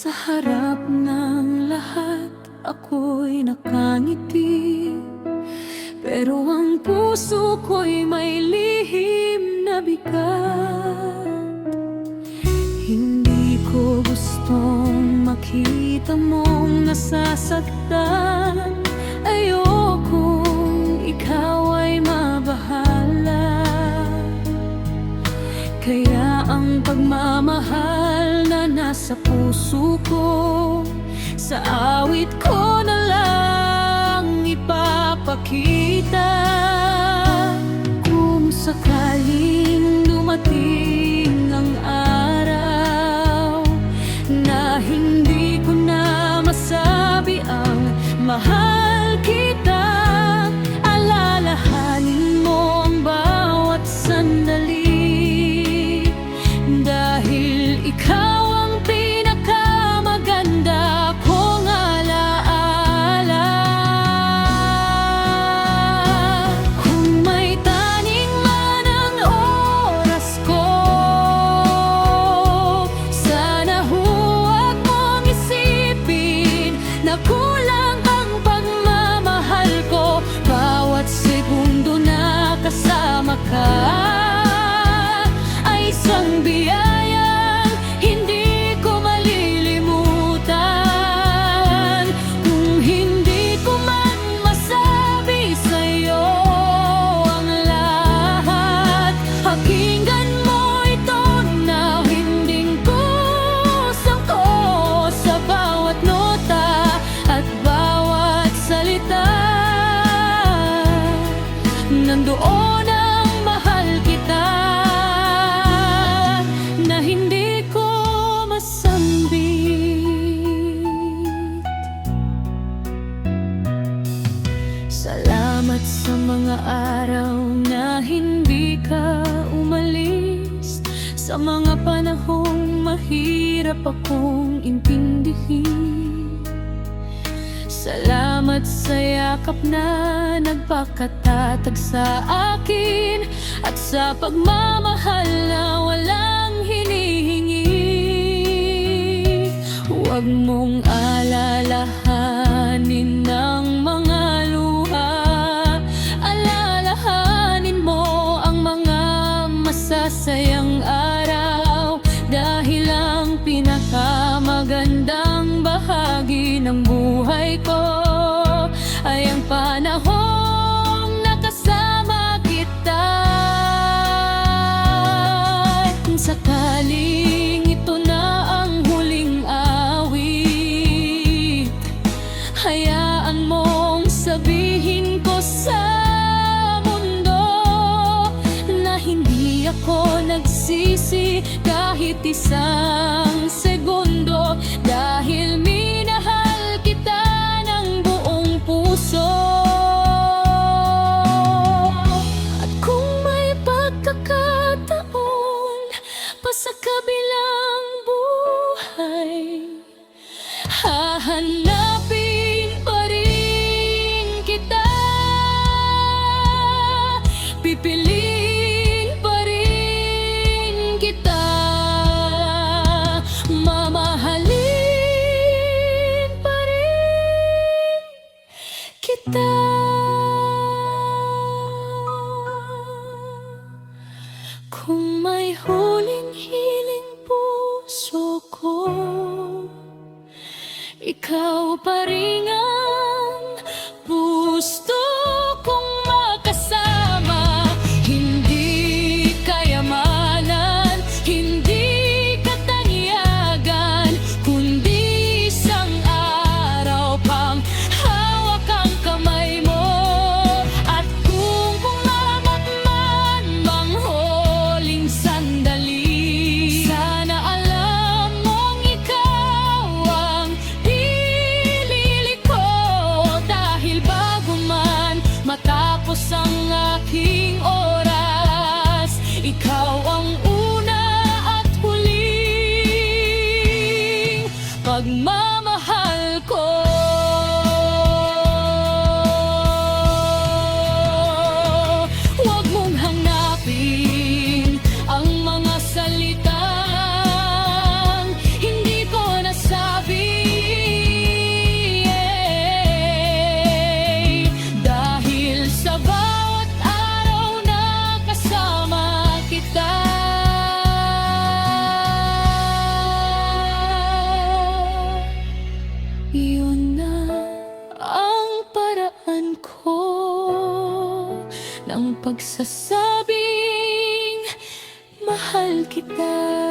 Sa harap ng lahat, ako'y nakangiti, pero ang puso ko'y may lihim na bigat. Hindi ko gustong makita mong nasasaktan. Ayokong ikaw ay mabahala. Kaya ang pagmamahal na nasa puso ko, sa awit ko na lang ipapakita. Kung sakaling dumating ang araw na hindi ko na masabi ang mahal kita, alalahanin mo ang bawat sandali. Dahil ikaw ang pinakamaganda kong alaala. Kung may taning man ang oras ko, sana huwag mong isipin na kulang ang pagmamahal ko. Bawat segundo na kasama ka ay isang biyayang hindi ko malilimutan. Kung hindi ko man masabi sa'yo ang lahat, pakinggan mo ito na hinding kusang ko sa bawat nota at bawat salita. Nandoon ang mahal kita na hindi ko masambit. Salamat sa mga araw na hindi ka umalis, sa mga panahong mahirap akong intindihin. Salamat sa yakap na nagpakatatag sa akin at sa pagmamahal na walang hinihingi. Huwag mong alalahanin ang mga luha, alalahanin mo ang mga masasayang araw. Dahil ang pinakamagandang bahagi ng buhay ko ay ang panahong nakasama kita. Kung sakaling ito na ang huling awit, hayaan mong sabihin ko sa mundo na hindi ako nagsisi kahit isang segundo. Dahil minahal kita ng buong puso. At kung may pagkakataon pa sa kabilang buhay, hahanapin pa rin kita. Pipiliin pa rin kita. Mamahalin pa rin kita. Kung may huling hiling puso ko, ikaw pa rin ang gusto kong makasama. Hindi kayamanan, hindi katanyagan, kundi isang araw pang hawak ang kamay mo. At kung pumamat man bang huling sandali, sana alam mong ikaw ang pinili ko. Dahil bago man matapos ang aking oras, ikaw ang una at huling pagmamahal ko. Huwag mong hanapin ang mga salitang hindi ko nasabi. pagsasabing mahal kita.